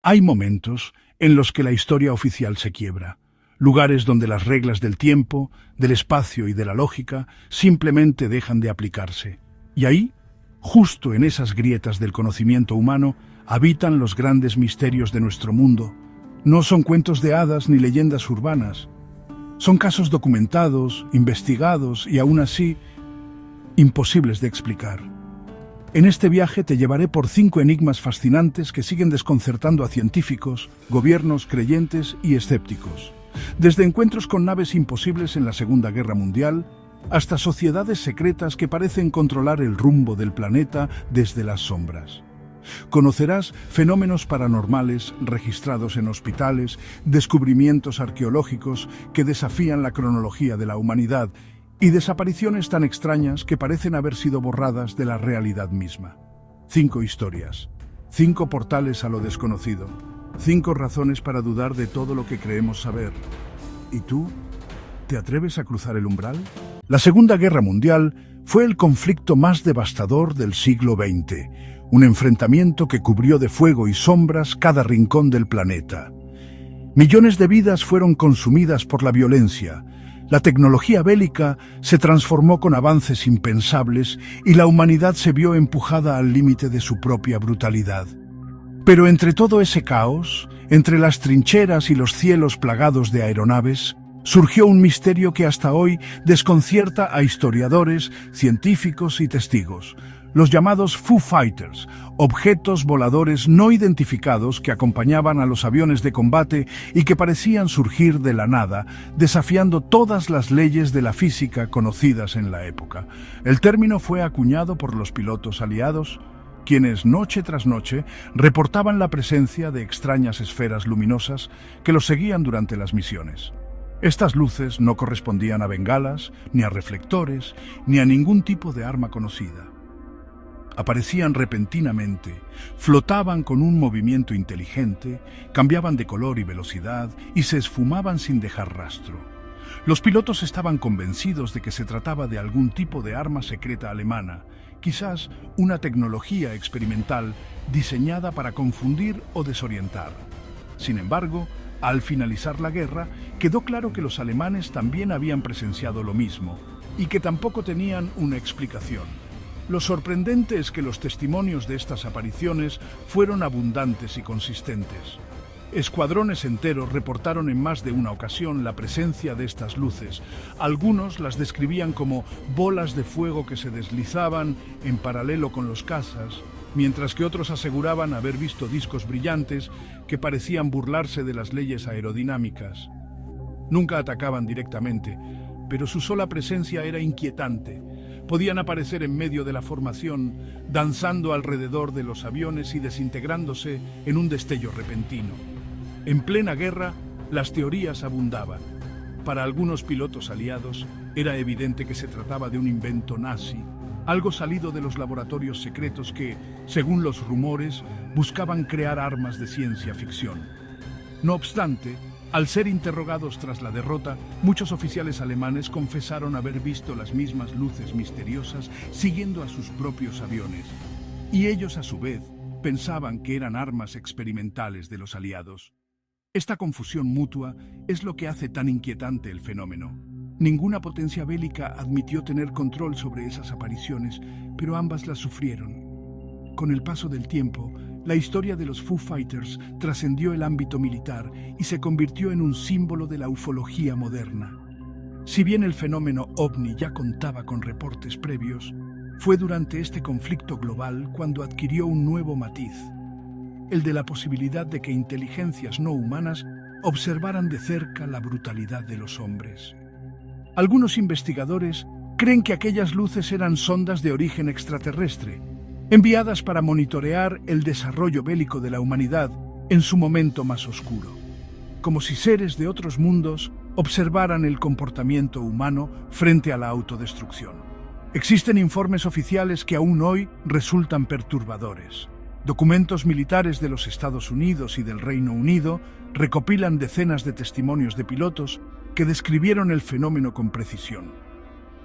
Hay momentos en los que la historia oficial se quiebra, lugares donde las reglas del tiempo, del espacio y de la lógica simplemente dejan de aplicarse. Y ahí, justo en esas grietas del conocimiento humano, habitan los grandes misterios de nuestro mundo. No son cuentos de hadas ni leyendas urbanas. Son casos documentados, investigados y aún así imposibles de explicar. En este viaje te llevaré por 5 enigmas fascinantes que siguen desconcertando a científicos, gobiernos, creyentes y escépticos. Desde encuentros con naves imposibles en la Segunda Guerra Mundial, hasta sociedades secretas que parecen controlar el rumbo del planeta desde las sombras. Conocerás fenómenos paranormales registrados en hospitales, descubrimientos arqueológicos que desafían la cronología de la humanidad y desapariciones tan extrañas que parecen haber sido borradas de la realidad misma. 5 historias, 5 portales a lo desconocido, 5 razones para dudar de todo lo que creemos saber. ¿Y tú? ¿Te atreves a cruzar el umbral? La Segunda Guerra Mundial fue el conflicto más devastador del siglo XX, un enfrentamiento que cubrió de fuego y sombras cada rincón del planeta. Millones de vidas fueron consumidas por la violencia. La tecnología bélica se transformó con avances impensables y la humanidad se vio empujada al límite de su propia brutalidad. Pero entre todo ese caos, entre las trincheras y los cielos plagados de aeronaves, surgió un misterio que hasta hoy desconcierta a historiadores, científicos y testigos. Los llamados Foo Fighters, objetos voladores no identificados que acompañaban a los aviones de combate y que parecían surgir de la nada, desafiando todas las leyes de la física conocidas en la época. El término fue acuñado por los pilotos aliados, quienes noche tras noche reportaban la presencia de extrañas esferas luminosas que los seguían durante las misiones. Estas luces no correspondían a bengalas, ni a reflectores, ni a ningún tipo de arma conocida. Aparecían repentinamente, flotaban con un movimiento inteligente, cambiaban de color y velocidad y se esfumaban sin dejar rastro. Los pilotos estaban convencidos de que se trataba de algún tipo de arma secreta alemana, quizás una tecnología experimental diseñada para confundir o desorientar. Sin embargo, al finalizar la guerra, quedó claro que los alemanes también habían presenciado lo mismo y que tampoco tenían una explicación. Lo sorprendente es que los testimonios de estas apariciones fueron abundantes y consistentes. Escuadrones enteros reportaron en más de una ocasión la presencia de estas luces. Algunos las describían como bolas de fuego que se deslizaban en paralelo con los cazas, mientras que otros aseguraban haber visto discos brillantes que parecían burlarse de las leyes aerodinámicas. Nunca atacaban directamente, pero su sola presencia era inquietante. Podían aparecer en medio de la formación, danzando alrededor de los aviones y desintegrándose en un destello repentino. En plena guerra, las teorías abundaban. Para algunos pilotos aliados, era evidente que se trataba de un invento nazi, algo salido de los laboratorios secretos que, según los rumores, buscaban crear armas de ciencia ficción. No obstante, al ser interrogados tras la derrota, muchos oficiales alemanes confesaron haber visto las mismas luces misteriosas siguiendo a sus propios aviones, y ellos a su vez pensaban que eran armas experimentales de los aliados. Esta confusión mutua es lo que hace tan inquietante el fenómeno. Ninguna potencia bélica admitió tener control sobre esas apariciones, pero ambas las sufrieron. Con el paso del tiempo, la historia de los Foo Fighters trascendió el ámbito militar y se convirtió en un símbolo de la ufología moderna. Si bien el fenómeno ovni ya contaba con reportes previos, fue durante este conflicto global cuando adquirió un nuevo matiz, el de la posibilidad de que inteligencias no humanas observaran de cerca la brutalidad de los hombres. Algunos investigadores creen que aquellas luces eran sondas de origen extraterrestre, enviadas para monitorear el desarrollo bélico de la humanidad en su momento más oscuro, como si seres de otros mundos observaran el comportamiento humano frente a la autodestrucción. Existen informes oficiales que aún hoy resultan perturbadores. Documentos militares de los Estados Unidos y del Reino Unido recopilan decenas de testimonios de pilotos que describieron el fenómeno con precisión.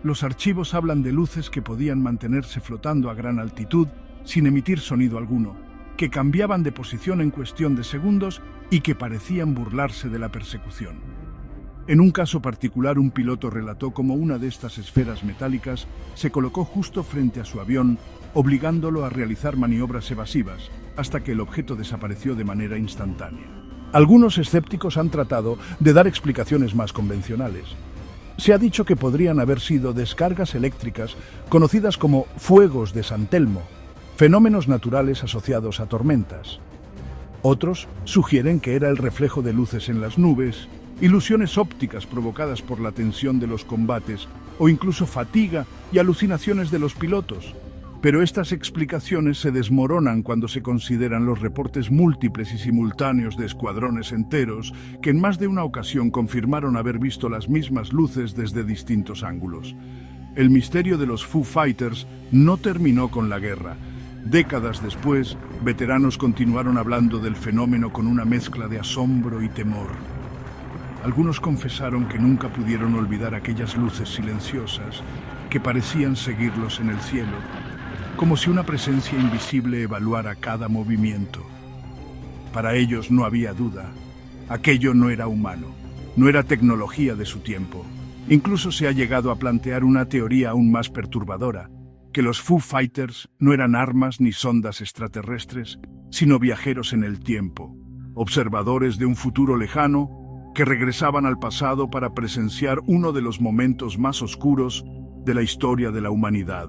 Los archivos hablan de luces que podían mantenerse flotando a gran altitud sin emitir sonido alguno, que cambiaban de posición en cuestión de segundos y que parecían burlarse de la persecución. En un caso particular, un piloto relató cómo una de estas esferas metálicas se colocó justo frente a su avión, obligándolo a realizar maniobras evasivas, hasta que el objeto desapareció de manera instantánea. Algunos escépticos han tratado de dar explicaciones más convencionales. Se ha dicho que podrían haber sido descargas eléctricas conocidas como fuegos de San Telmo, fenómenos naturales asociados a tormentas. Otros sugieren que era el reflejo de luces en las nubes, ilusiones ópticas provocadas por la tensión de los combates o incluso fatiga y alucinaciones de los pilotos. Pero estas explicaciones se desmoronan cuando se consideran los reportes múltiples y simultáneos de escuadrones enteros que en más de una ocasión confirmaron haber visto las mismas luces desde distintos ángulos. El misterio de los Foo Fighters no terminó con la guerra. Décadas después, veteranos continuaron hablando del fenómeno con una mezcla de asombro y temor. Algunos confesaron que nunca pudieron olvidar aquellas luces silenciosas que parecían seguirlos en el cielo, como si una presencia invisible evaluara cada movimiento. Para ellos no había duda, aquello no era humano, no era tecnología de su tiempo. Incluso se ha llegado a plantear una teoría aún más perturbadora, que los Foo Fighters no eran armas ni sondas extraterrestres, sino viajeros en el tiempo, observadores de un futuro lejano que regresaban al pasado para presenciar uno de los momentos más oscuros de la historia de la humanidad.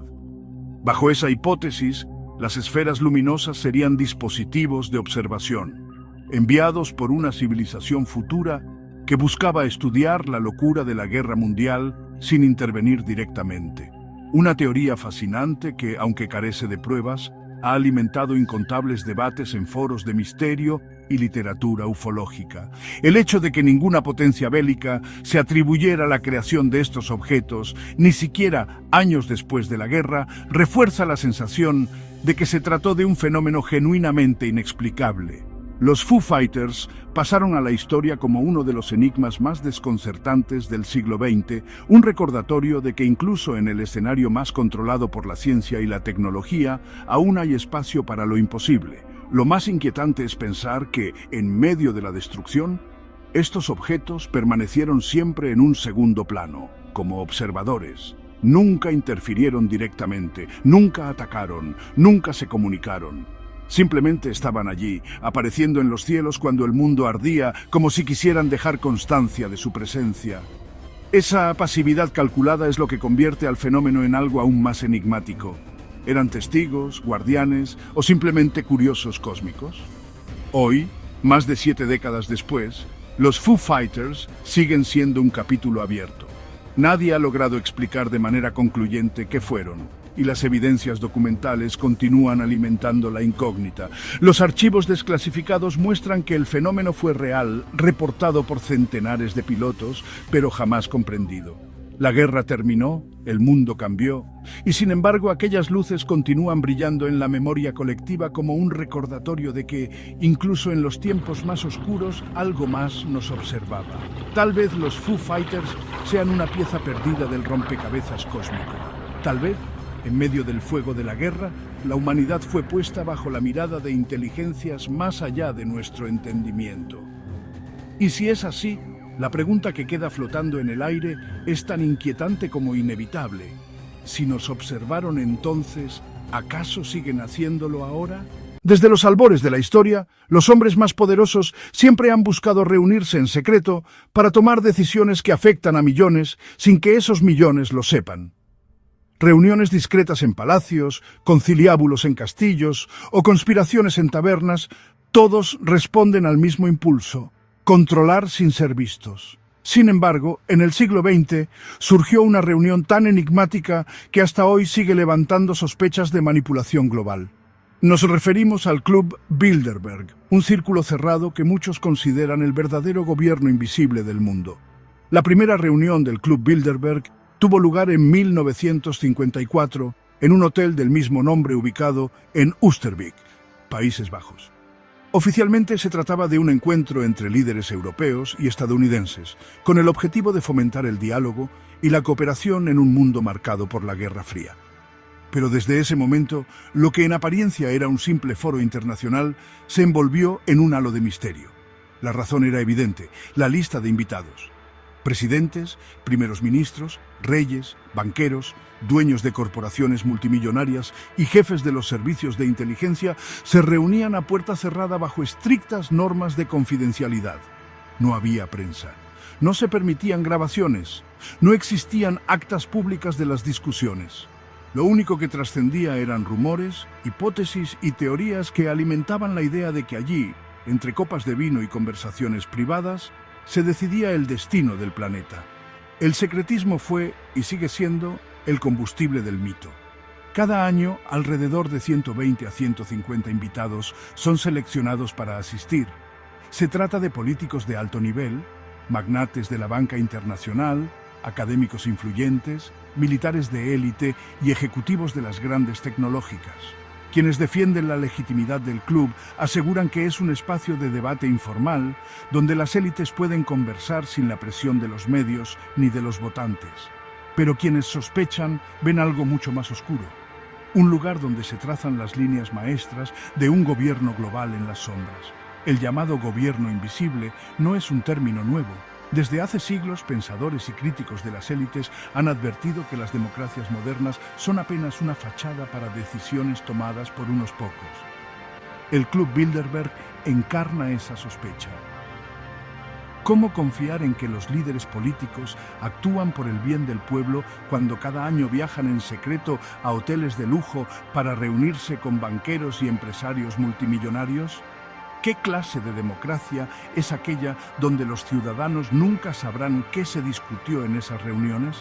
Bajo esa hipótesis, las esferas luminosas serían dispositivos de observación, enviados por una civilización futura que buscaba estudiar la locura de la guerra mundial sin intervenir directamente. Una teoría fascinante que, aunque carece de pruebas, ha alimentado incontables debates en foros de misterio y literatura ufológica. El hecho de que ninguna potencia bélica se atribuyera la creación de estos objetos, ni siquiera años después de la guerra, refuerza la sensación de que se trató de un fenómeno genuinamente inexplicable. Los Foo Fighters pasaron a la historia como uno de los enigmas más desconcertantes del siglo XX, un recordatorio de que incluso en el escenario más controlado por la ciencia y la tecnología, aún hay espacio para lo imposible. Lo más inquietante es pensar que, en medio de la destrucción, estos objetos permanecieron siempre en un segundo plano, como observadores. Nunca interfirieron directamente, nunca atacaron, nunca se comunicaron. Simplemente estaban allí, apareciendo en los cielos cuando el mundo ardía, como si quisieran dejar constancia de su presencia. Esa pasividad calculada es lo que convierte al fenómeno en algo aún más enigmático. ¿Eran testigos, guardianes o simplemente curiosos cósmicos? Hoy, más de 7 décadas después, los Foo Fighters siguen siendo un capítulo abierto. Nadie ha logrado explicar de manera concluyente qué fueron, y las evidencias documentales continúan alimentando la incógnita. Los archivos desclasificados muestran que el fenómeno fue real, reportado por centenares de pilotos, pero jamás comprendido. La guerra terminó, el mundo cambió, y sin embargo aquellas luces continúan brillando en la memoria colectiva como un recordatorio de que, incluso en los tiempos más oscuros, algo más nos observaba. Tal vez los Foo Fighters sean una pieza perdida del rompecabezas cósmico. Tal vez, en medio del fuego de la guerra, la humanidad fue puesta bajo la mirada de inteligencias más allá de nuestro entendimiento. Y si es así, la pregunta que queda flotando en el aire es tan inquietante como inevitable. Si nos observaron entonces, ¿acaso siguen haciéndolo ahora? Desde los albores de la historia, los hombres más poderosos siempre han buscado reunirse en secreto para tomar decisiones que afectan a millones sin que esos millones lo sepan. Reuniones discretas en palacios, conciliábulos en castillos o conspiraciones en tabernas, todos responden al mismo impulso: controlar sin ser vistos. Sin embargo, en el siglo XX surgió una reunión tan enigmática que hasta hoy sigue levantando sospechas de manipulación global. Nos referimos al Club Bilderberg, un círculo cerrado que muchos consideran el verdadero gobierno invisible del mundo. La primera reunión del Club Bilderberg tuvo lugar en 1954 en un hotel del mismo nombre ubicado en Oosterbeek, Países Bajos. Oficialmente se trataba de un encuentro entre líderes europeos y estadounidenses, con el objetivo de fomentar el diálogo y la cooperación en un mundo marcado por la Guerra Fría. Pero desde ese momento, lo que en apariencia era un simple foro internacional se envolvió en un halo de misterio. La razón era evidente: la lista de invitados. Presidentes, primeros ministros, reyes, banqueros, dueños de corporaciones multimillonarias y jefes de los servicios de inteligencia se reunían a puerta cerrada bajo estrictas normas de confidencialidad. No había prensa. No se permitían grabaciones. No existían actas públicas de las discusiones. Lo único que trascendía eran rumores, hipótesis y teorías que alimentaban la idea de que allí, entre copas de vino y conversaciones privadas, se decidía el destino del planeta. El secretismo fue, y sigue siendo, el combustible del mito. Cada año, alrededor de 120 a 150 invitados son seleccionados para asistir. Se trata de políticos de alto nivel, magnates de la banca internacional, académicos influyentes, militares de élite y ejecutivos de las grandes tecnológicas. Quienes defienden la legitimidad del club aseguran que es un espacio de debate informal donde las élites pueden conversar sin la presión de los medios ni de los votantes. Pero quienes sospechan ven algo mucho más oscuro. Un lugar donde se trazan las líneas maestras de un gobierno global en las sombras. El llamado gobierno invisible no es un término nuevo. Desde hace siglos, pensadores y críticos de las élites han advertido que las democracias modernas son apenas una fachada para decisiones tomadas por unos pocos. El Club Bilderberg encarna esa sospecha. ¿Cómo confiar en que los líderes políticos actúan por el bien del pueblo cuando cada año viajan en secreto a hoteles de lujo para reunirse con banqueros y empresarios multimillonarios? ¿Qué clase de democracia es aquella donde los ciudadanos nunca sabrán qué se discutió en esas reuniones?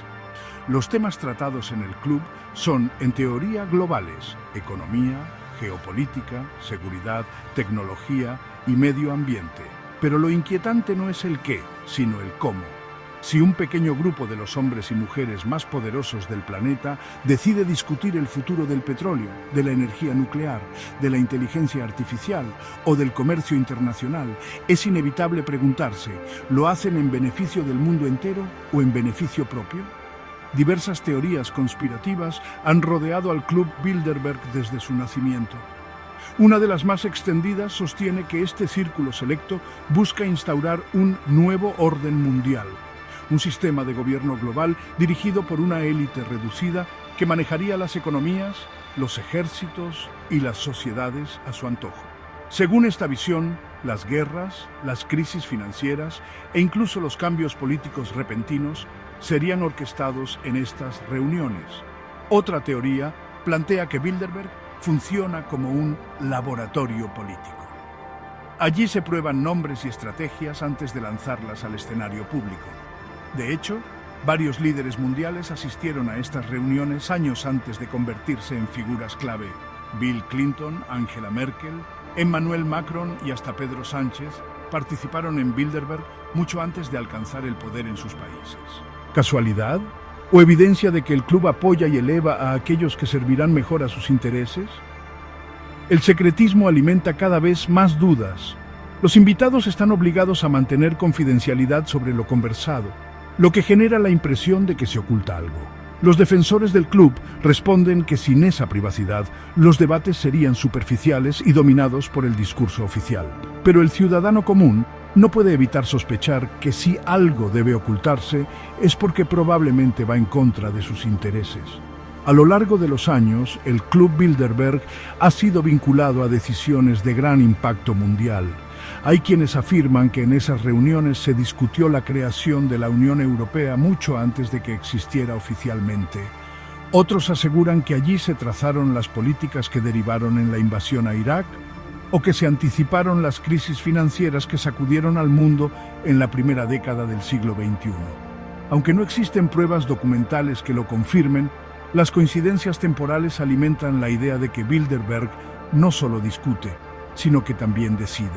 Los temas tratados en el club son, en teoría, globales: economía, geopolítica, seguridad, tecnología y medio ambiente. Pero lo inquietante no es el qué, sino el cómo. Si un pequeño grupo de los hombres y mujeres más poderosos del planeta decide discutir el futuro del petróleo, de la energía nuclear, de la inteligencia artificial o del comercio internacional, es inevitable preguntarse: ¿lo hacen en beneficio del mundo entero o en beneficio propio? Diversas teorías conspirativas han rodeado al Club Bilderberg desde su nacimiento. Una de las más extendidas sostiene que este círculo selecto busca instaurar un nuevo orden mundial. Un sistema de gobierno global dirigido por una élite reducida que manejaría las economías, los ejércitos y las sociedades a su antojo. Según esta visión, las guerras, las crisis financieras e incluso los cambios políticos repentinos serían orquestados en estas reuniones. Otra teoría plantea que Bilderberg funciona como un laboratorio político. Allí se prueban nombres y estrategias antes de lanzarlas al escenario público. De hecho, varios líderes mundiales asistieron a estas reuniones años antes de convertirse en figuras clave. Bill Clinton, Angela Merkel, Emmanuel Macron y hasta Pedro Sánchez participaron en Bilderberg mucho antes de alcanzar el poder en sus países. ¿Casualidad? ¿O evidencia de que el club apoya y eleva a aquellos que servirán mejor a sus intereses? El secretismo alimenta cada vez más dudas. Los invitados están obligados a mantener confidencialidad sobre lo conversado, lo que genera la impresión de que se oculta algo. Los defensores del club responden que sin esa privacidad, los debates serían superficiales y dominados por el discurso oficial. Pero el ciudadano común no puede evitar sospechar que si algo debe ocultarse es porque probablemente va en contra de sus intereses. A lo largo de los años, el Club Bilderberg ha sido vinculado a decisiones de gran impacto mundial. Hay quienes afirman que en esas reuniones se discutió la creación de la Unión Europea mucho antes de que existiera oficialmente. Otros aseguran que allí se trazaron las políticas que derivaron en la invasión a Irak, o que se anticiparon las crisis financieras que sacudieron al mundo en la primera década del siglo XXI. Aunque no existen pruebas documentales que lo confirmen, las coincidencias temporales alimentan la idea de que Bilderberg no solo discute, sino que también decide.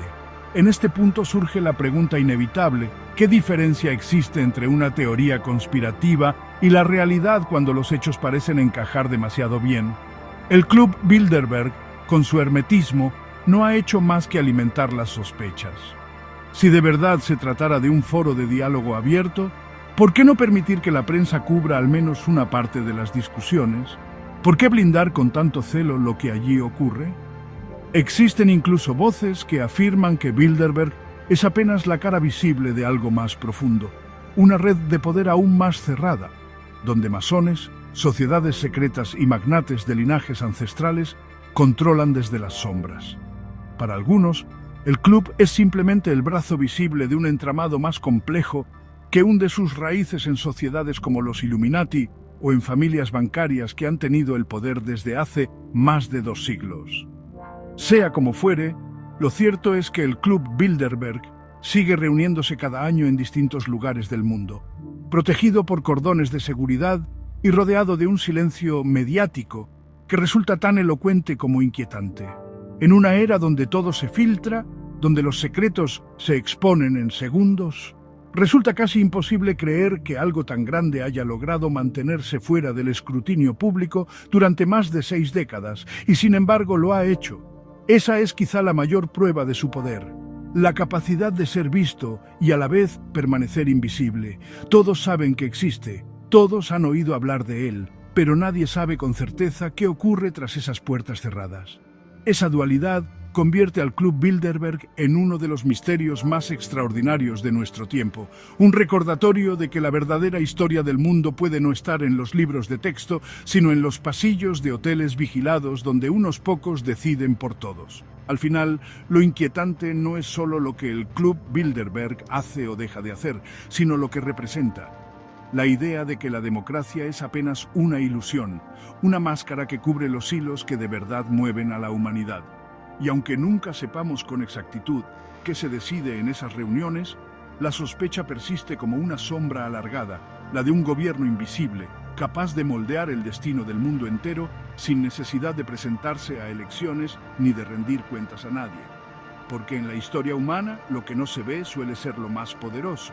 En este punto surge la pregunta inevitable: ¿qué diferencia existe entre una teoría conspirativa y la realidad cuando los hechos parecen encajar demasiado bien? El Club Bilderberg, con su hermetismo, no ha hecho más que alimentar las sospechas. Si de verdad se tratara de un foro de diálogo abierto, ¿por qué no permitir que la prensa cubra al menos una parte de las discusiones? ¿Por qué blindar con tanto celo lo que allí ocurre? Existen incluso voces que afirman que Bilderberg es apenas la cara visible de algo más profundo, una red de poder aún más cerrada, donde masones, sociedades secretas y magnates de linajes ancestrales controlan desde las sombras. Para algunos, el club es simplemente el brazo visible de un entramado más complejo que hunde sus raíces en sociedades como los Illuminati o en familias bancarias que han tenido el poder desde hace más de 2 siglos. Sea como fuere, lo cierto es que el Club Bilderberg sigue reuniéndose cada año en distintos lugares del mundo, protegido por cordones de seguridad y rodeado de un silencio mediático que resulta tan elocuente como inquietante. En una era donde todo se filtra, donde los secretos se exponen en segundos, resulta casi imposible creer que algo tan grande haya logrado mantenerse fuera del escrutinio público durante más de 6 décadas, y sin embargo lo ha hecho. Esa es quizá la mayor prueba de su poder, la capacidad de ser visto y a la vez permanecer invisible. Todos saben que existe, todos han oído hablar de él, pero nadie sabe con certeza qué ocurre tras esas puertas cerradas. Esa dualidad convierte al Club Bilderberg en uno de los misterios más extraordinarios de nuestro tiempo, un recordatorio de que la verdadera historia del mundo puede no estar en los libros de texto, sino en los pasillos de hoteles vigilados donde unos pocos deciden por todos. Al final, lo inquietante no es solo lo que el Club Bilderberg hace o deja de hacer, sino lo que representa. La idea de que la democracia es apenas una ilusión, una máscara que cubre los hilos que de verdad mueven a la humanidad. Y aunque nunca sepamos con exactitud qué se decide en esas reuniones, la sospecha persiste como una sombra alargada, la de un gobierno invisible, capaz de moldear el destino del mundo entero sin necesidad de presentarse a elecciones ni de rendir cuentas a nadie. Porque en la historia humana lo que no se ve suele ser lo más poderoso.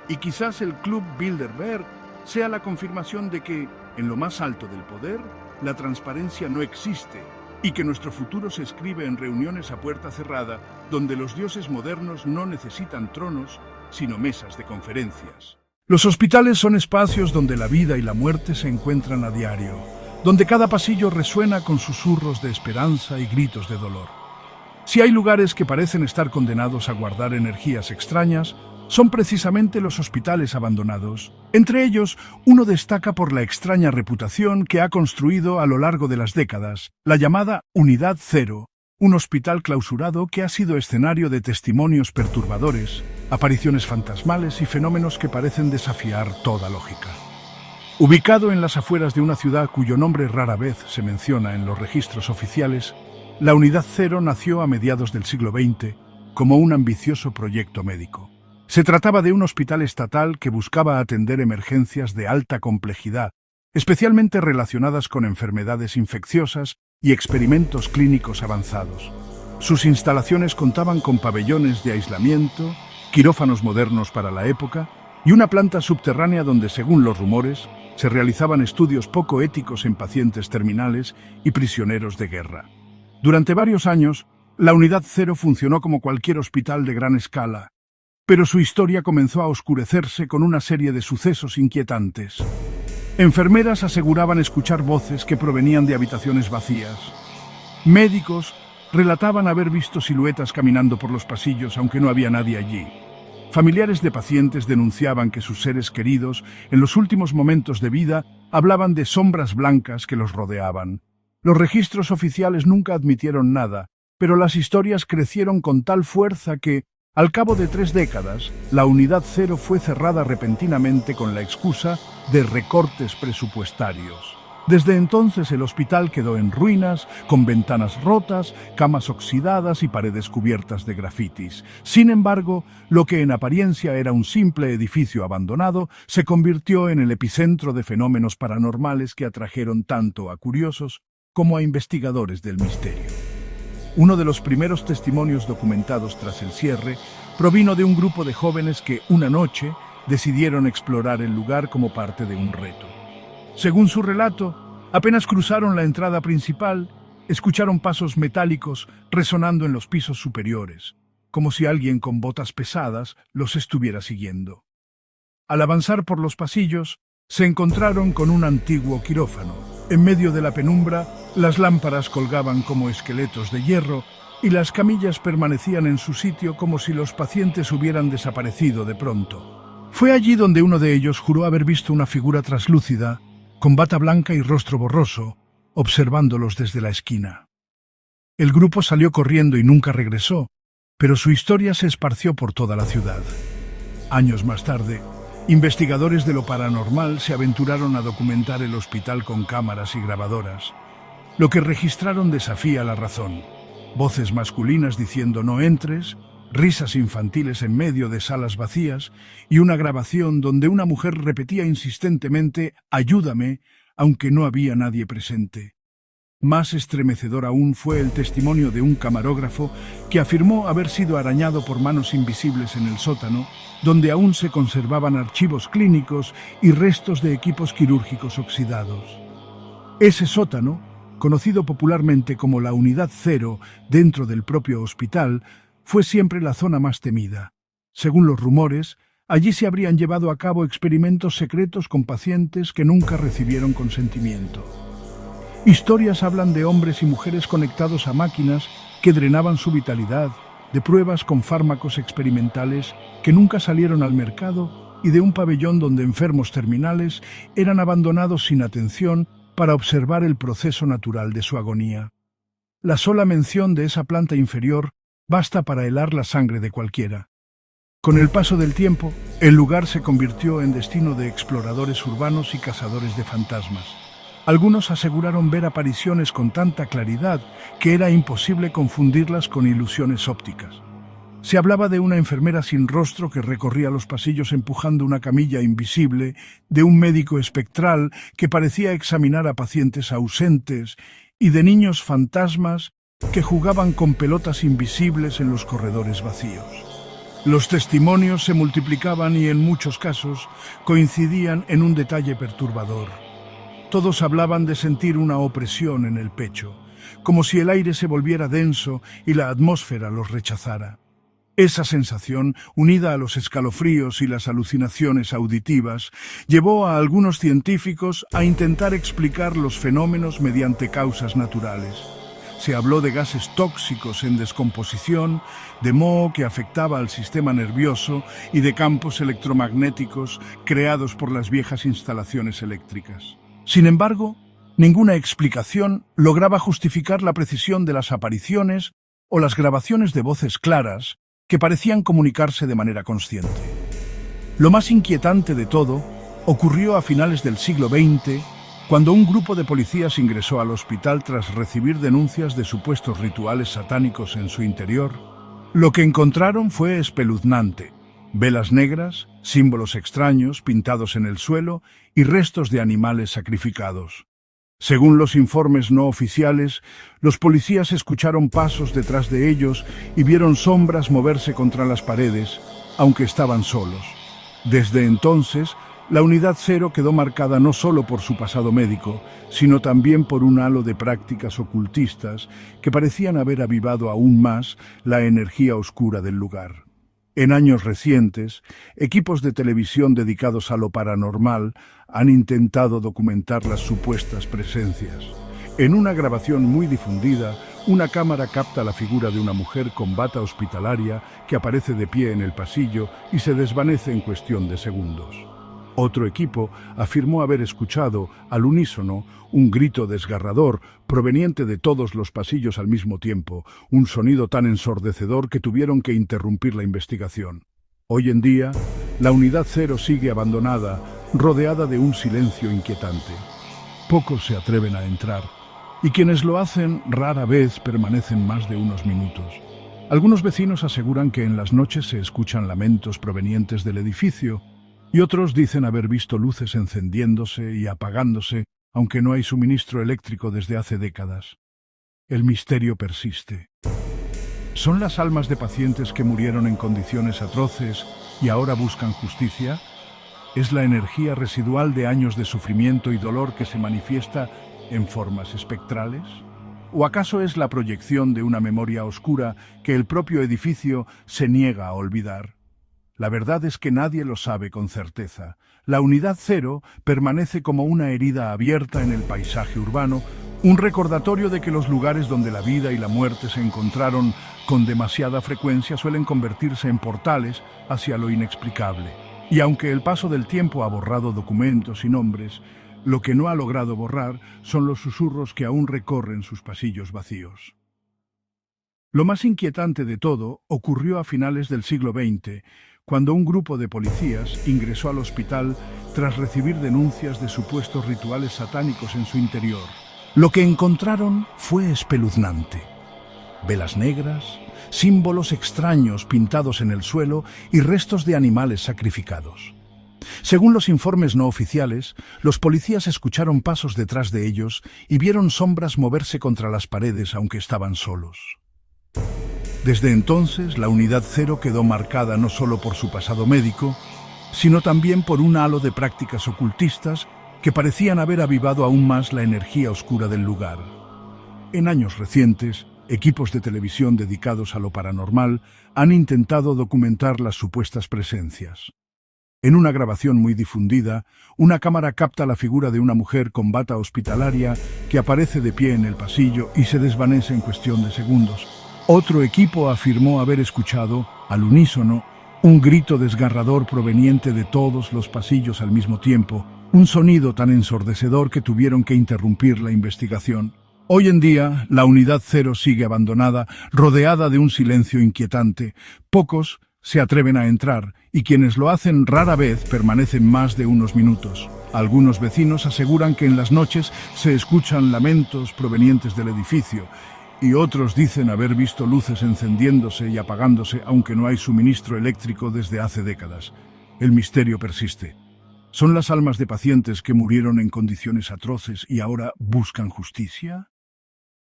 Y quizás el Club Bilderberg sea la confirmación de que, en lo más alto del poder, la transparencia no existe, y que nuestro futuro se escribe en reuniones a puerta cerrada, donde los dioses modernos no necesitan tronos, sino mesas de conferencias. Los hospitales son espacios donde la vida y la muerte se encuentran a diario, donde cada pasillo resuena con susurros de esperanza y gritos de dolor. Si hay lugares que parecen estar condenados a guardar energías extrañas, son precisamente los hospitales abandonados. Entre ellos, uno destaca por la extraña reputación que ha construido a lo largo de las décadas, la llamada Unidad Cero, un hospital clausurado que ha sido escenario de testimonios perturbadores, apariciones fantasmales y fenómenos que parecen desafiar toda lógica. Ubicado en las afueras de una ciudad cuyo nombre rara vez se menciona en los registros oficiales, la Unidad Cero nació a mediados del siglo XX como un ambicioso proyecto médico. Se trataba de un hospital estatal que buscaba atender emergencias de alta complejidad, especialmente relacionadas con enfermedades infecciosas y experimentos clínicos avanzados. Sus instalaciones contaban con pabellones de aislamiento, quirófanos modernos para la época y una planta subterránea donde, según los rumores, se realizaban estudios poco éticos en pacientes terminales y prisioneros de guerra. Durante varios años, la Unidad Cero funcionó como cualquier hospital de gran escala, pero su historia comenzó a oscurecerse con una serie de sucesos inquietantes. Enfermeras aseguraban escuchar voces que provenían de habitaciones vacías. Médicos relataban haber visto siluetas caminando por los pasillos aunque no había nadie allí. Familiares de pacientes denunciaban que sus seres queridos, en los últimos momentos de vida, hablaban de sombras blancas que los rodeaban. Los registros oficiales nunca admitieron nada, pero las historias crecieron con tal fuerza que, al cabo de 3 décadas, la Unidad Cero fue cerrada repentinamente con la excusa de recortes presupuestarios. Desde entonces el hospital quedó en ruinas, con ventanas rotas, camas oxidadas y paredes cubiertas de grafitis. Sin embargo, lo que en apariencia era un simple edificio abandonado se convirtió en el epicentro de fenómenos paranormales que atrajeron tanto a curiosos como a investigadores del misterio. Uno de los primeros testimonios documentados tras el cierre provino de un grupo de jóvenes que, una noche, decidieron explorar el lugar como parte de un reto. Según su relato, apenas cruzaron la entrada principal, escucharon pasos metálicos resonando en los pisos superiores, como si alguien con botas pesadas los estuviera siguiendo. Al avanzar por los pasillos, se encontraron con un antiguo quirófano, En medio de la penumbra, las lámparas colgaban como esqueletos de hierro y las camillas permanecían en su sitio como si los pacientes hubieran desaparecido de pronto. Fue allí donde uno de ellos juró haber visto una figura traslúcida, con bata blanca y rostro borroso, observándolos desde la esquina. El grupo salió corriendo y nunca regresó, pero su historia se esparció por toda la ciudad. Años más tarde, investigadores de lo paranormal se aventuraron a documentar el hospital con cámaras y grabadoras. Lo que registraron desafía la razón. Voces masculinas diciendo "no entres", risas infantiles en medio de salas vacías y una grabación donde una mujer repetía insistentemente "ayúdame", aunque no había nadie presente. Más estremecedor aún fue el testimonio de un camarógrafo que afirmó haber sido arañado por manos invisibles en el sótano, donde aún se conservaban archivos clínicos y restos de equipos quirúrgicos oxidados. Ese sótano, conocido popularmente como la Unidad Cero dentro del propio hospital, fue siempre la zona más temida. Según los rumores, allí se habrían llevado a cabo experimentos secretos con pacientes que nunca recibieron consentimiento. Historias hablan de hombres y mujeres conectados a máquinas que drenaban su vitalidad, de pruebas con fármacos experimentales que nunca salieron al mercado y de un pabellón donde enfermos terminales eran abandonados sin atención para observar el proceso natural de su agonía. La sola mención de esa planta inferior basta para helar la sangre de cualquiera. Con el paso del tiempo, el lugar se convirtió en destino de exploradores urbanos y cazadores de fantasmas. Algunos aseguraron ver apariciones con tanta claridad que era imposible confundirlas con ilusiones ópticas. Se hablaba de una enfermera sin rostro que recorría los pasillos empujando una camilla invisible, de un médico espectral que parecía examinar a pacientes ausentes y de niños fantasmas que jugaban con pelotas invisibles en los corredores vacíos. Los testimonios se multiplicaban y en muchos casos coincidían en un detalle perturbador. Todos hablaban de sentir una opresión en el pecho, como si el aire se volviera denso y la atmósfera los rechazara. Esa sensación, unida a los escalofríos y las alucinaciones auditivas, llevó a algunos científicos a intentar explicar los fenómenos mediante causas naturales. Se habló de gases tóxicos en descomposición, de moho que afectaba al sistema nervioso y de campos electromagnéticos creados por las viejas instalaciones eléctricas. Sin embargo, ninguna explicación lograba justificar la precisión de las apariciones o las grabaciones de voces claras que parecían comunicarse de manera consciente. Lo más inquietante de todo ocurrió a finales del siglo XX, cuando un grupo de policías ingresó al hospital tras recibir denuncias de supuestos rituales satánicos en su interior. Lo que encontraron fue espeluznante: velas negras, símbolos extraños pintados en el suelo y restos de animales sacrificados. Según los informes no oficiales, los policías escucharon pasos detrás de ellos y vieron sombras moverse contra las paredes, aunque estaban solos. Desde entonces, la Unidad Cero quedó marcada no solo por su pasado médico, sino también por un halo de prácticas ocultistas que parecían haber avivado aún más la energía oscura del lugar. En años recientes, equipos de televisión dedicados a lo paranormal han intentado documentar las supuestas presencias. En una grabación muy difundida, una cámara capta la figura de una mujer con bata hospitalaria que aparece de pie en el pasillo y se desvanece en cuestión de segundos. Otro equipo afirmó haber escuchado, al unísono, un grito desgarrador proveniente de todos los pasillos al mismo tiempo, un sonido tan ensordecedor que tuvieron que interrumpir la investigación. Hoy en día, la Unidad Cero sigue abandonada, rodeada de un silencio inquietante. Pocos se atreven a entrar, y quienes lo hacen rara vez permanecen más de unos minutos. Algunos vecinos aseguran que en las noches se escuchan lamentos provenientes del edificio, y otros dicen haber visto luces encendiéndose y apagándose, aunque no hay suministro eléctrico desde hace décadas. El misterio persiste. ¿Son las almas de pacientes que murieron en condiciones atroces y ahora buscan justicia? ¿Es la energía residual de años de sufrimiento y dolor que se manifiesta en formas espectrales? ¿O acaso es la proyección de una memoria oscura que el propio edificio se niega a olvidar? La verdad es que nadie lo sabe con certeza. La unidad cero permanece como una herida abierta en el paisaje urbano, un recordatorio de que los lugares donde la vida y la muerte se encontraron con demasiada frecuencia suelen convertirse en portales hacia lo inexplicable. Y aunque el paso del tiempo ha borrado documentos y nombres, lo que no ha logrado borrar son los susurros que aún recorren sus pasillos vacíos. Lo más inquietante de todo ocurrió a finales del siglo XX, cuando un grupo de policías ingresó al hospital tras recibir denuncias de supuestos rituales satánicos en su interior. Lo que encontraron fue espeluznante. Velas negras, símbolos extraños pintados en el suelo y restos de animales sacrificados. Según los informes no oficiales, los policías escucharon pasos detrás de ellos y vieron sombras moverse contra las paredes aunque estaban solos. Desde entonces, la unidad cero quedó marcada no solo por su pasado médico, sino también por un halo de prácticas ocultistas que parecían haber avivado aún más la energía oscura del lugar. En años recientes, equipos de televisión dedicados a lo paranormal han intentado documentar las supuestas presencias. En una grabación muy difundida, una cámara capta la figura de una mujer con bata hospitalaria que aparece de pie en el pasillo y se desvanece en cuestión de segundos. Otro equipo afirmó haber escuchado, al unísono, un grito desgarrador proveniente de todos los pasillos al mismo tiempo, un sonido tan ensordecedor que tuvieron que interrumpir la investigación. Hoy en día, la unidad cero sigue abandonada, rodeada de un silencio inquietante. Pocos se atreven a entrar, y quienes lo hacen rara vez permanecen más de unos minutos. Algunos vecinos aseguran que en las noches se escuchan lamentos provenientes del edificio, y otros dicen haber visto luces encendiéndose y apagándose aunque no hay suministro eléctrico desde hace décadas. El misterio persiste. ¿Son las almas de pacientes que murieron en condiciones atroces y ahora buscan justicia?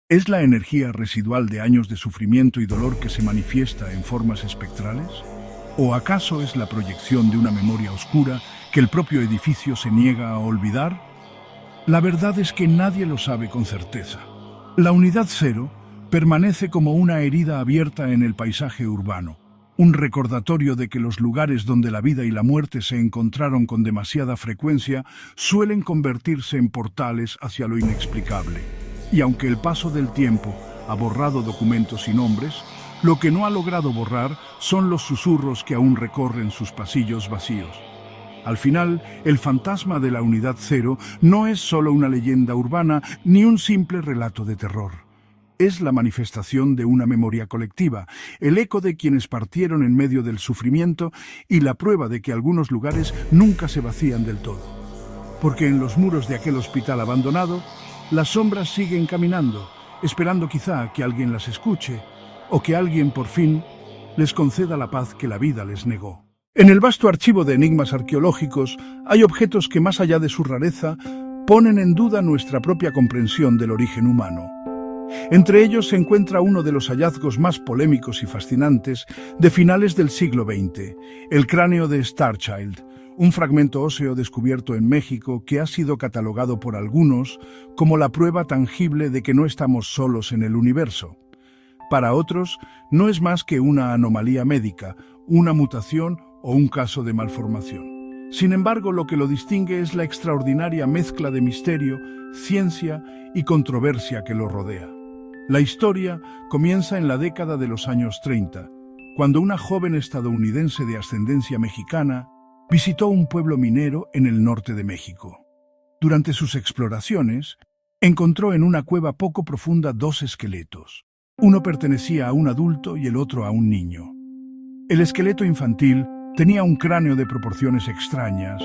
¿Es la energía residual de años de sufrimiento y dolor que se manifiesta en formas espectrales? ¿O acaso es la proyección de una memoria oscura que el propio edificio se niega a olvidar? La verdad es que nadie lo sabe con certeza. La unidad cero permanece como una herida abierta en el paisaje urbano, un recordatorio de que los lugares donde la vida y la muerte se encontraron con demasiada frecuencia suelen convertirse en portales hacia lo inexplicable. Y aunque el paso del tiempo ha borrado documentos y nombres, lo que no ha logrado borrar son los susurros que aún recorren sus pasillos vacíos. Al final, el fantasma de la unidad cero no es solo una leyenda urbana ni un simple relato de terror. Es la manifestación de una memoria colectiva, el eco de quienes partieron en medio del sufrimiento y la prueba de que algunos lugares nunca se vacían del todo. Porque en los muros de aquel hospital abandonado, las sombras siguen caminando, esperando quizá que alguien las escuche o que alguien por fin les conceda la paz que la vida les negó. En el vasto archivo de enigmas arqueológicos hay objetos que, más allá de su rareza, ponen en duda nuestra propia comprensión del origen humano. Entre ellos se encuentra uno de los hallazgos más polémicos y fascinantes de finales del siglo XX, el cráneo de Starchild, un fragmento óseo descubierto en México que ha sido catalogado por algunos como la prueba tangible de que no estamos solos en el universo. Para otros, no es más que una anomalía médica, una mutación o un caso de malformación. Sin embargo, lo que lo distingue es la extraordinaria mezcla de misterio, ciencia y controversia que lo rodea. La historia comienza en la década de los años 30, cuando una joven estadounidense de ascendencia mexicana visitó un pueblo minero en el norte de México. Durante sus exploraciones, encontró en una cueva poco profunda dos esqueletos. Uno pertenecía a un adulto y el otro a un niño. El esqueleto infantil tenía un cráneo de proporciones extrañas,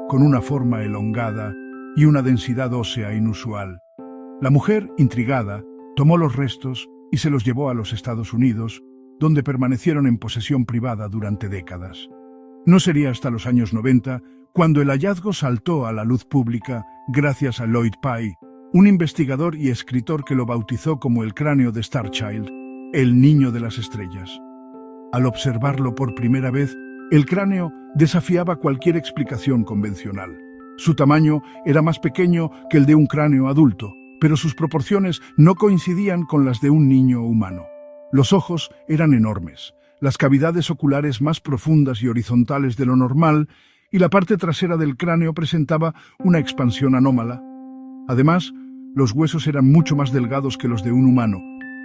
con una forma elongada y una densidad ósea inusual. La mujer, intrigada, tomó los restos y se los llevó a los Estados Unidos, donde permanecieron en posesión privada durante décadas. No sería hasta los años 90 cuando el hallazgo saltó a la luz pública gracias a Lloyd Pye, un investigador y escritor que lo bautizó como el cráneo de Starchild, el niño de las estrellas. Al observarlo por primera vez, el cráneo desafiaba cualquier explicación convencional. Su tamaño era más pequeño que el de un cráneo adulto, pero sus proporciones no coincidían con las de un niño humano. Los ojos eran enormes, las cavidades oculares más profundas y horizontales de lo normal, y la parte trasera del cráneo presentaba una expansión anómala. Además, los huesos eran mucho más delgados que los de un humano,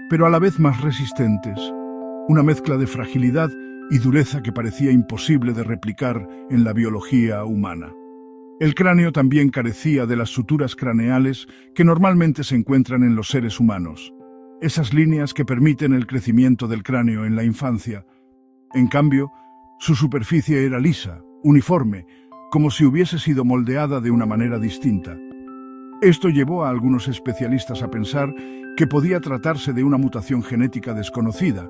pero a la vez más resistentes, una mezcla de fragilidad y dureza que parecía imposible de replicar en la biología humana. El cráneo también carecía de las suturas craneales que normalmente se encuentran en los seres humanos, esas líneas que permiten el crecimiento del cráneo en la infancia. En cambio, su superficie era lisa, uniforme, como si hubiese sido moldeada de una manera distinta. Esto llevó a algunos especialistas a pensar que podía tratarse de una mutación genética desconocida,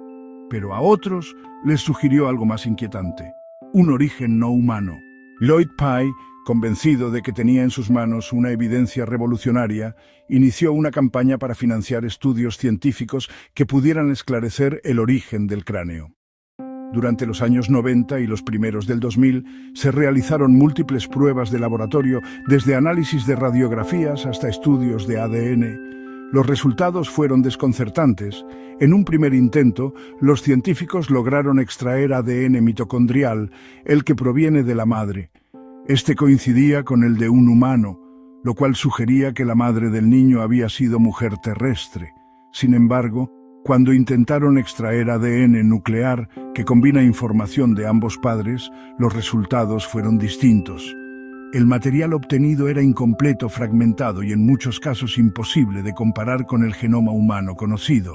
pero a otros les sugirió algo más inquietante: un origen no humano. Lloyd Pye, convencido de que tenía en sus manos una evidencia revolucionaria, inició una campaña para financiar estudios científicos que pudieran esclarecer el origen del cráneo. Durante los años 90 y los primeros del 2000 se realizaron múltiples pruebas de laboratorio, desde análisis de radiografías hasta estudios de ADN. Los resultados fueron desconcertantes. En un primer intento, los científicos lograron extraer ADN mitocondrial, el que proviene de la madre. Este coincidía con el de un humano, lo cual sugería que la madre del niño había sido mujer terrestre. Sin embargo, cuando intentaron extraer ADN nuclear que combina información de ambos padres, los resultados fueron distintos. El material obtenido era incompleto, fragmentado y en muchos casos imposible de comparar con el genoma humano conocido.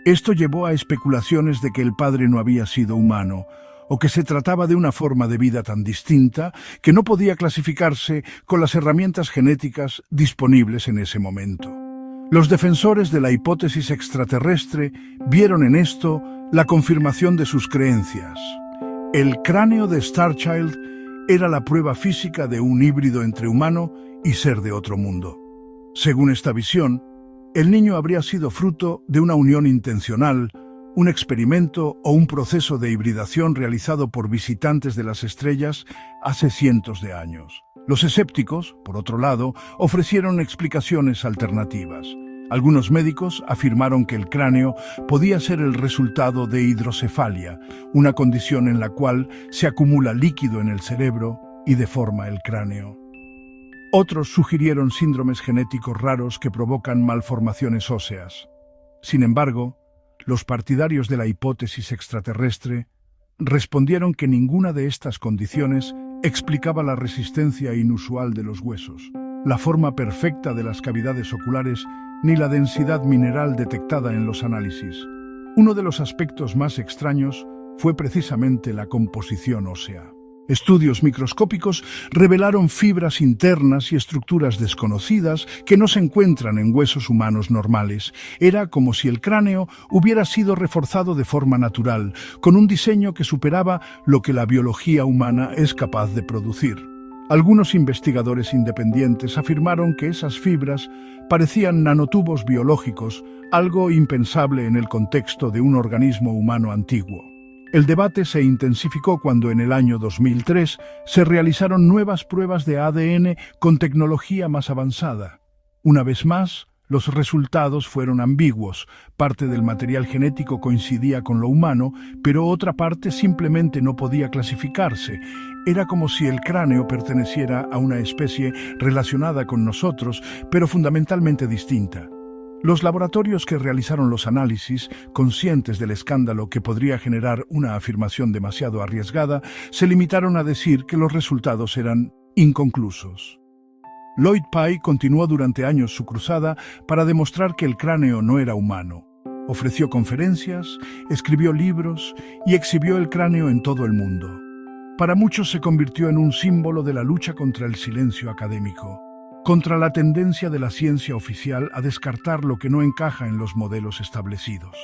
Esto llevó a especulaciones de que el padre no había sido humano, o que se trataba de una forma de vida tan distinta que no podía clasificarse con las herramientas genéticas disponibles en ese momento. Los defensores de la hipótesis extraterrestre vieron en esto la confirmación de sus creencias. El cráneo de Starchild era la prueba física de un híbrido entre humano y ser de otro mundo. Según esta visión, el niño habría sido fruto de una unión intencional, un experimento o un proceso de hibridación realizado por visitantes de las estrellas hace cientos de años. Los escépticos, por otro lado, ofrecieron explicaciones alternativas. Algunos médicos afirmaron que el cráneo podía ser el resultado de hidrocefalia, una condición en la cual se acumula líquido en el cerebro y deforma el cráneo. Otros sugirieron síndromes genéticos raros que provocan malformaciones óseas. Sin embargo, los partidarios de la hipótesis extraterrestre respondieron que ninguna de estas condiciones explicaba la resistencia inusual de los huesos, la forma perfecta de las cavidades oculares ni la densidad mineral detectada en los análisis. Uno de los aspectos más extraños fue precisamente la composición ósea. Estudios microscópicos revelaron fibras internas y estructuras desconocidas que no se encuentran en huesos humanos normales. Era como si el cráneo hubiera sido reforzado de forma natural, con un diseño que superaba lo que la biología humana es capaz de producir. Algunos investigadores independientes afirmaron que esas fibras parecían nanotubos biológicos, algo impensable en el contexto de un organismo humano antiguo. El debate se intensificó cuando en el año 2003 se realizaron nuevas pruebas de ADN con tecnología más avanzada. Una vez más, los resultados fueron ambiguos. Parte del material genético coincidía con lo humano, pero otra parte simplemente no podía clasificarse. Era como si el cráneo perteneciera a una especie relacionada con nosotros, pero fundamentalmente distinta. Los laboratorios que realizaron los análisis, conscientes del escándalo que podría generar una afirmación demasiado arriesgada, se limitaron a decir que los resultados eran inconclusos. Lloyd Pye continuó durante años su cruzada para demostrar que el cráneo no era humano. Ofreció conferencias, escribió libros y exhibió el cráneo en todo el mundo. Para muchos se convirtió en un símbolo de la lucha contra el silencio académico, contra la tendencia de la ciencia oficial a descartar lo que no encaja en los modelos establecidos.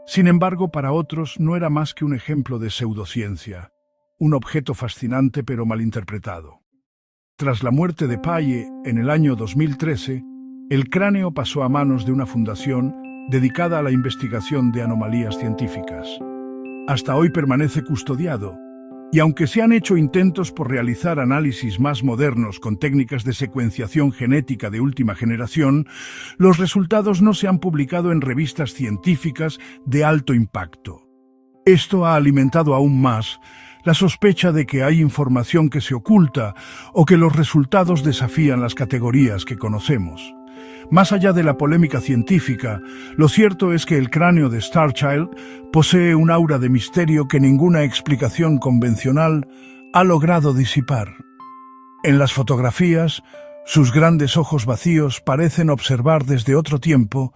Sin embargo, para otros no era más que un ejemplo de pseudociencia, un objeto fascinante pero malinterpretado. Tras la muerte de Pye en el año 2013, el cráneo pasó a manos de una fundación dedicada a la investigación de anomalías científicas. Hasta hoy permanece custodiado, y aunque se han hecho intentos por realizar análisis más modernos con técnicas de secuenciación genética de última generación, los resultados no se han publicado en revistas científicas de alto impacto. Esto ha alimentado aún más la sospecha de que hay información que se oculta o que los resultados desafían las categorías que conocemos. Más allá de la polémica científica, lo cierto es que el cráneo de Starchild posee un aura de misterio que ninguna explicación convencional ha logrado disipar. En las fotografías, sus grandes ojos vacíos parecen observar desde otro tiempo,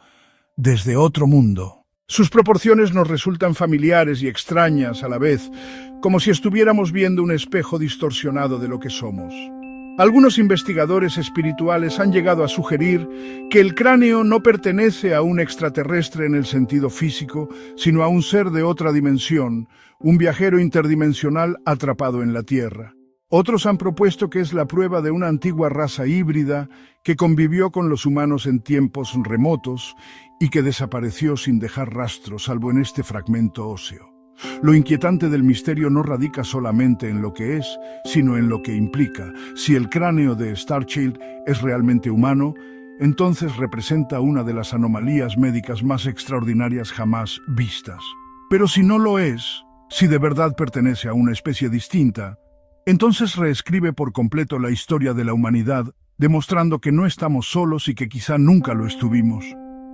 desde otro mundo. Sus proporciones nos resultan familiares y extrañas a la vez, como si estuviéramos viendo un espejo distorsionado de lo que somos. Algunos investigadores espirituales han llegado a sugerir que el cráneo no pertenece a un extraterrestre en el sentido físico, sino a un ser de otra dimensión, un viajero interdimensional atrapado en la Tierra. Otros han propuesto que es la prueba de una antigua raza híbrida que convivió con los humanos en tiempos remotos y que desapareció sin dejar rastro, salvo en este fragmento óseo. Lo inquietante del misterio no radica solamente en lo que es, sino en lo que implica. Si el cráneo de Starchild es realmente humano, entonces representa una de las anomalías médicas más extraordinarias jamás vistas. Pero si no lo es, si de verdad pertenece a una especie distinta, entonces reescribe por completo la historia de la humanidad, demostrando que no estamos solos y que quizá nunca lo estuvimos.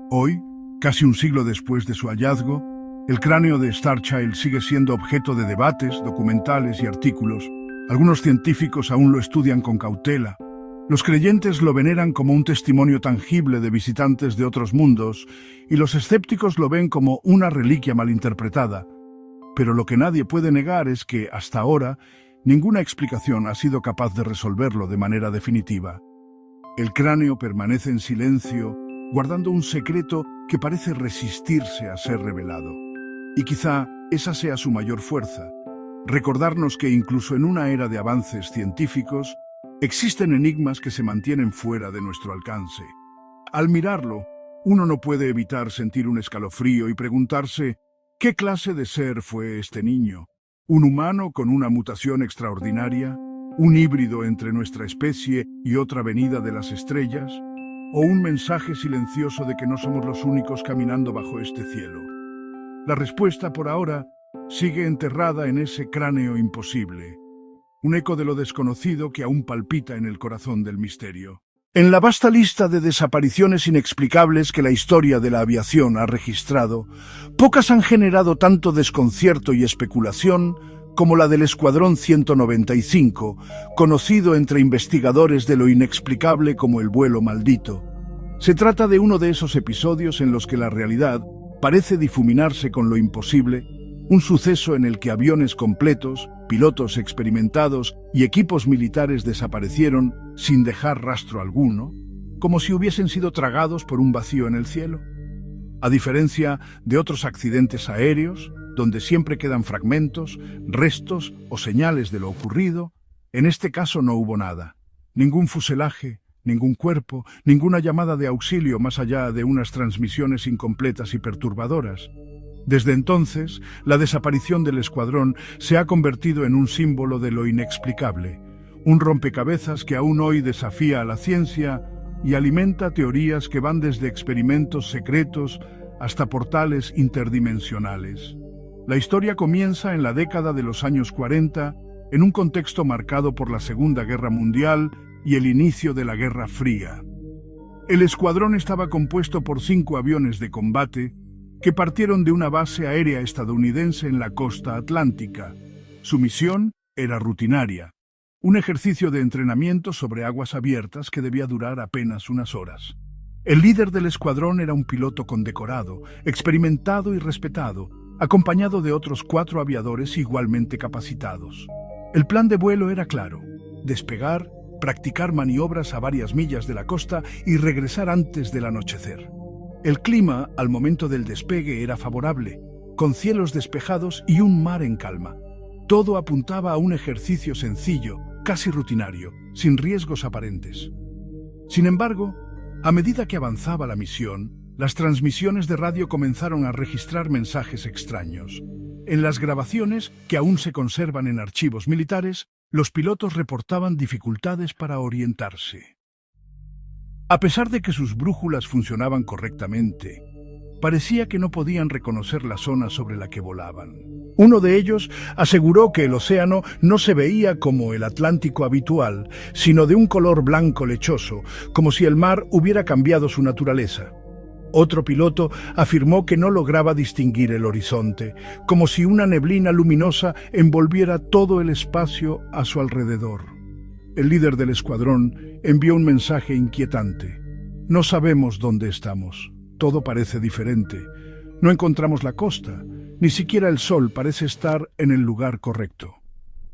Hoy, casi un siglo después de su hallazgo, el cráneo de Starchild sigue siendo objeto de debates, documentales y artículos. Algunos científicos aún lo estudian con cautela. Los creyentes lo veneran como un testimonio tangible de visitantes de otros mundos y los escépticos lo ven como una reliquia malinterpretada. Pero lo que nadie puede negar es que, hasta ahora, ninguna explicación ha sido capaz de resolverlo de manera definitiva. El cráneo permanece en silencio, guardando un secreto que parece resistirse a ser revelado. Y quizá esa sea su mayor fuerza, recordarnos que incluso en una era de avances científicos, existen enigmas que se mantienen fuera de nuestro alcance. Al mirarlo, uno no puede evitar sentir un escalofrío y preguntarse, ¿qué clase de ser fue este niño? ¿Un humano con una mutación extraordinaria? ¿Un híbrido entre nuestra especie y otra venida de las estrellas? ¿O un mensaje silencioso de que no somos los únicos caminando bajo este cielo? La respuesta, por ahora, sigue enterrada en ese cráneo imposible, un eco de lo desconocido que aún palpita en el corazón del misterio. En la vasta lista de desapariciones inexplicables que la historia de la aviación ha registrado, pocas han generado tanto desconcierto y especulación como la del Escuadrón 195, conocido entre investigadores de lo inexplicable como el vuelo maldito. Se trata de uno de esos episodios en los que la realidad parece difuminarse con lo imposible, un suceso en el que aviones completos, pilotos experimentados y equipos militares desaparecieron sin dejar rastro alguno, como si hubiesen sido tragados por un vacío en el cielo. A diferencia de otros accidentes aéreos, donde siempre quedan fragmentos, restos o señales de lo ocurrido, en este caso no hubo nada. Ningún fuselaje, ningún cuerpo, ninguna llamada de auxilio más allá de unas transmisiones incompletas y perturbadoras. Desde entonces, la desaparición del escuadrón se ha convertido en un símbolo de lo inexplicable, un rompecabezas que aún hoy desafía a la ciencia y alimenta teorías que van desde experimentos secretos hasta portales interdimensionales. La historia comienza en la década de los años 40, en un contexto marcado por la Segunda Guerra Mundial y el inicio de la Guerra Fría. El escuadrón estaba compuesto por 5 aviones de combate que partieron de una base aérea estadounidense en la costa atlántica. Su misión era rutinaria, un ejercicio de entrenamiento sobre aguas abiertas que debía durar apenas unas horas. El líder del escuadrón era un piloto condecorado, experimentado y respetado, acompañado de otros 4 aviadores igualmente capacitados. El plan de vuelo era claro: despegar, practicar maniobras a varias millas de la costa y regresar antes del anochecer. El clima, al momento del despegue, era favorable, con cielos despejados y un mar en calma. Todo apuntaba a un ejercicio sencillo, casi rutinario, sin riesgos aparentes. Sin embargo, a medida que avanzaba la misión, las transmisiones de radio comenzaron a registrar mensajes extraños. En las grabaciones, que aún se conservan en archivos militares, los pilotos reportaban dificultades para orientarse. A pesar de que sus brújulas funcionaban correctamente, Parecía que no podían reconocer la zona sobre la que volaban. Uno de ellos aseguró que el océano no se veía como el Atlántico habitual, sino de un color blanco lechoso, como si el mar hubiera cambiado su naturaleza. Otro piloto afirmó que no lograba distinguir el horizonte, como si una neblina luminosa envolviera todo el espacio a su alrededor. El líder del escuadrón envió un mensaje inquietante. No sabemos dónde estamos. Todo parece diferente. No encontramos la costa. Ni siquiera el sol parece estar en el lugar correcto.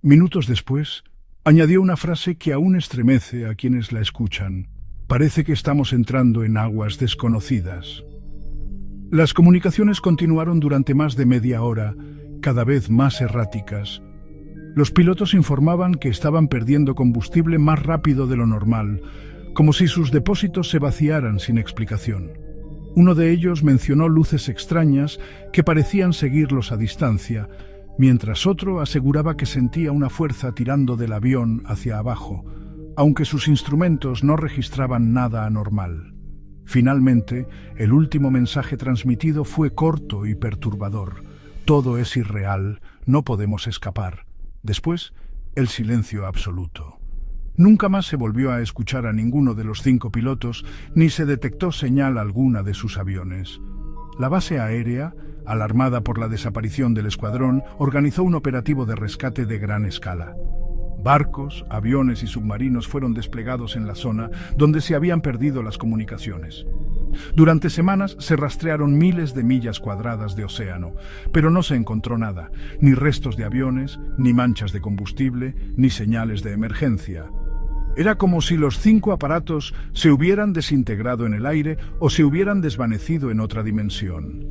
Minutos después, añadió una frase que aún estremece a quienes la escuchan. Parece que estamos entrando en aguas desconocidas. Las comunicaciones continuaron durante más de media hora, cada vez más erráticas. Los pilotos informaban que estaban perdiendo combustible más rápido de lo normal, como si sus depósitos se vaciaran sin explicación. Uno de ellos mencionó luces extrañas que parecían seguirlos a distancia, mientras otro aseguraba que sentía una fuerza tirando del avión hacia abajo, aunque sus instrumentos no registraban nada anormal. Finalmente, el último mensaje transmitido fue corto y perturbador. Todo es irreal, no podemos escapar. Después, el silencio absoluto. Nunca más se volvió a escuchar a ninguno de los 5 pilotos, ni se detectó señal alguna de sus aviones. La base aérea, alarmada por la desaparición del escuadrón, organizó un operativo de rescate de gran escala. Barcos, aviones y submarinos fueron desplegados en la zona donde se habían perdido las comunicaciones. Durante semanas se rastrearon miles de millas cuadradas de océano, pero no se encontró nada, ni restos de aviones, ni manchas de combustible, ni señales de emergencia. Era como si los 5 aparatos se hubieran desintegrado en el aire o se hubieran desvanecido en otra dimensión.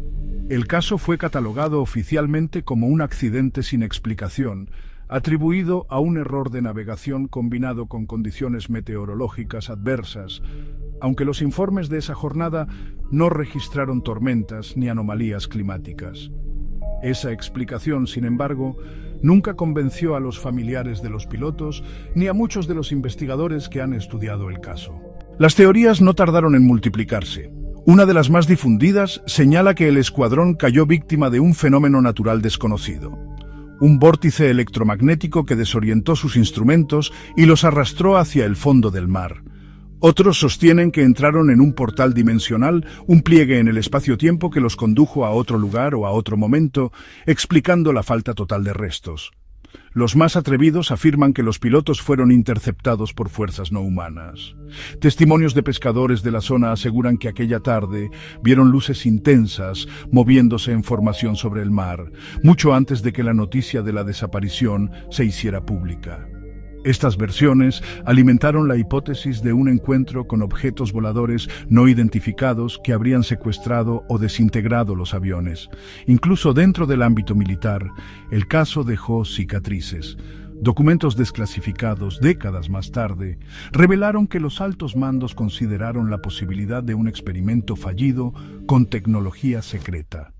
El caso fue catalogado oficialmente como un accidente sin explicación, atribuido a un error de navegación combinado con condiciones meteorológicas adversas, aunque los informes de esa jornada no registraron tormentas ni anomalías climáticas. Esa explicación, sin embargo, nunca convenció a los familiares de los pilotos ni a muchos de los investigadores que han estudiado el caso. Las teorías no tardaron en multiplicarse. Una de las más difundidas señala que el escuadrón cayó víctima de un fenómeno natural desconocido. Un vórtice electromagnético que desorientó sus instrumentos y los arrastró hacia el fondo del mar. Otros sostienen que entraron en un portal dimensional, un pliegue en el espacio-tiempo que los condujo a otro lugar o a otro momento, explicando la falta total de restos. Los más atrevidos afirman que los pilotos fueron interceptados por fuerzas no humanas. Testimonios de pescadores de la zona aseguran que aquella tarde vieron luces intensas moviéndose en formación sobre el mar, mucho antes de que la noticia de la desaparición se hiciera pública. Estas versiones alimentaron la hipótesis de un encuentro con objetos voladores no identificados que habrían secuestrado o desintegrado los aviones. Incluso dentro del ámbito militar, el caso dejó cicatrices. Documentos desclasificados décadas más tarde revelaron que los altos mandos consideraron la posibilidad de un experimento fallido con tecnología secreta.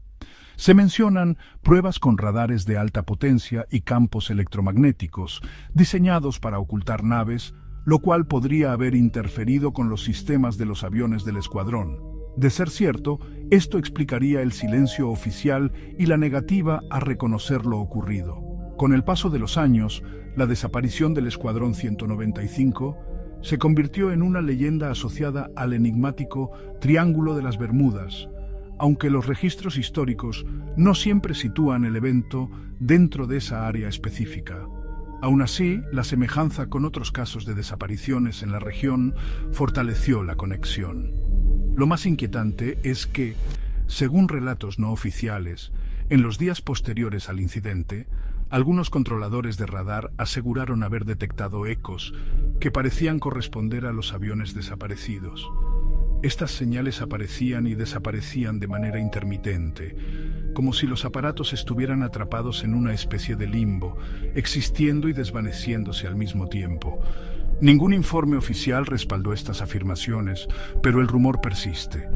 Se mencionan pruebas con radares de alta potencia y campos electromagnéticos, diseñados para ocultar naves, lo cual podría haber interferido con los sistemas de los aviones del escuadrón. De ser cierto, esto explicaría el silencio oficial y la negativa a reconocer lo ocurrido. Con el paso de los años, la desaparición del Escuadrón 195 se convirtió en una leyenda asociada al enigmático Triángulo de las Bermudas, aunque los registros históricos no siempre sitúan el evento dentro de esa área específica. Aún así, la semejanza con otros casos de desapariciones en la región fortaleció la conexión. Lo más inquietante es que, según relatos no oficiales, en los días posteriores al incidente, algunos controladores de radar aseguraron haber detectado ecos que parecían corresponder a los aviones desaparecidos. Estas señales aparecían y desaparecían de manera intermitente, como si los aparatos estuvieran atrapados en una especie de limbo, existiendo y desvaneciéndose al mismo tiempo. Ningún informe oficial respaldó estas afirmaciones, pero el rumor persiste.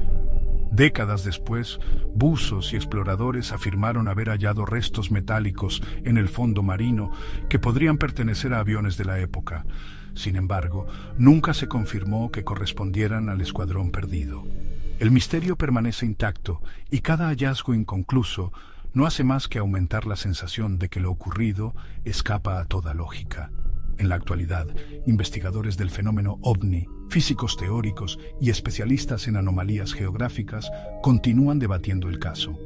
Décadas después, buzos y exploradores afirmaron haber hallado restos metálicos en el fondo marino que podrían pertenecer a aviones de la época. Sin embargo, nunca se confirmó que correspondieran al escuadrón perdido. El misterio permanece intacto y cada hallazgo inconcluso no hace más que aumentar la sensación de que lo ocurrido escapa a toda lógica. En la actualidad, investigadores del fenómeno OVNI, físicos teóricos y especialistas en anomalías geográficas continúan debatiendo el caso.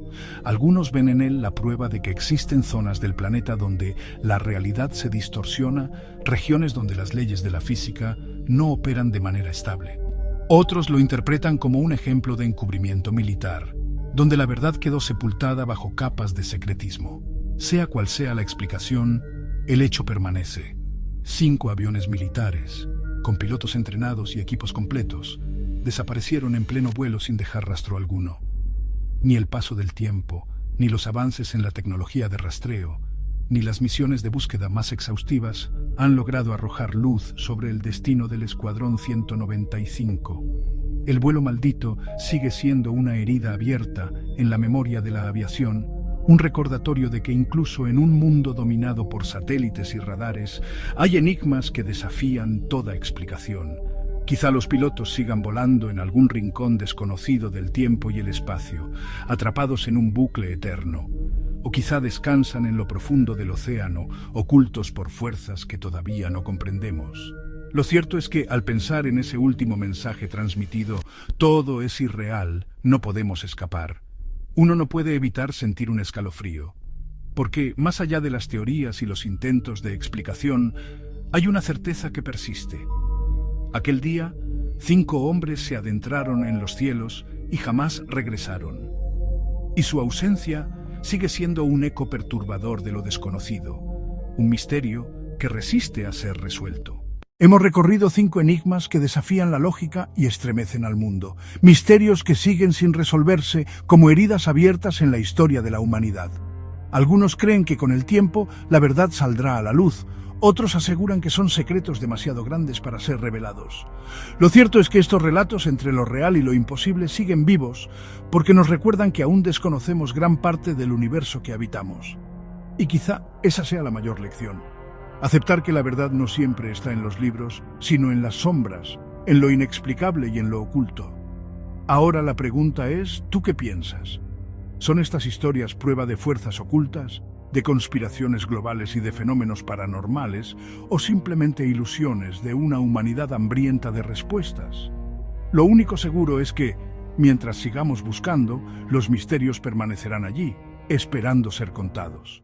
Algunos ven en él la prueba de que existen zonas del planeta donde la realidad se distorsiona, regiones donde las leyes de la física no operan de manera estable. Otros lo interpretan como un ejemplo de encubrimiento militar, donde la verdad quedó sepultada bajo capas de secretismo. Sea cual sea la explicación, el hecho permanece. 5 aviones militares, con pilotos entrenados y equipos completos, desaparecieron en pleno vuelo sin dejar rastro alguno. Ni el paso del tiempo, ni los avances en la tecnología de rastreo, ni las misiones de búsqueda más exhaustivas han logrado arrojar luz sobre el destino del Escuadrón 195. El vuelo maldito sigue siendo una herida abierta en la memoria de la aviación, un recordatorio de que incluso en un mundo dominado por satélites y radares, hay enigmas que desafían toda explicación. Quizá los pilotos sigan volando en algún rincón desconocido del tiempo y el espacio, atrapados en un bucle eterno. O quizá descansan en lo profundo del océano, ocultos por fuerzas que todavía no comprendemos. Lo cierto es que, al pensar en ese último mensaje transmitido, todo es irreal, no podemos escapar. Uno no puede evitar sentir un escalofrío, porque, más allá de las teorías y los intentos de explicación, hay una certeza que persiste. Aquel día, 5 hombres se adentraron en los cielos y jamás regresaron. Y su ausencia sigue siendo un eco perturbador de lo desconocido, un misterio que resiste a ser resuelto. Hemos recorrido 5 enigmas que desafían la lógica y estremecen al mundo, misterios que siguen sin resolverse como heridas abiertas en la historia de la humanidad. Algunos creen que con el tiempo la verdad saldrá a la luz, otros aseguran que son secretos demasiado grandes para ser revelados. Lo cierto es que estos relatos entre lo real y lo imposible siguen vivos, porque nos recuerdan que aún desconocemos gran parte del universo que habitamos. Y quizá esa sea la mayor lección. Aceptar que la verdad no siempre está en los libros, sino en las sombras, en lo inexplicable y en lo oculto. Ahora la pregunta es, ¿tú qué piensas? ¿Son estas historias prueba de fuerzas ocultas, de conspiraciones globales y de fenómenos paranormales, o simplemente ilusiones de una humanidad hambrienta de respuestas? Lo único seguro es que, mientras sigamos buscando, los misterios permanecerán allí, esperando ser contados.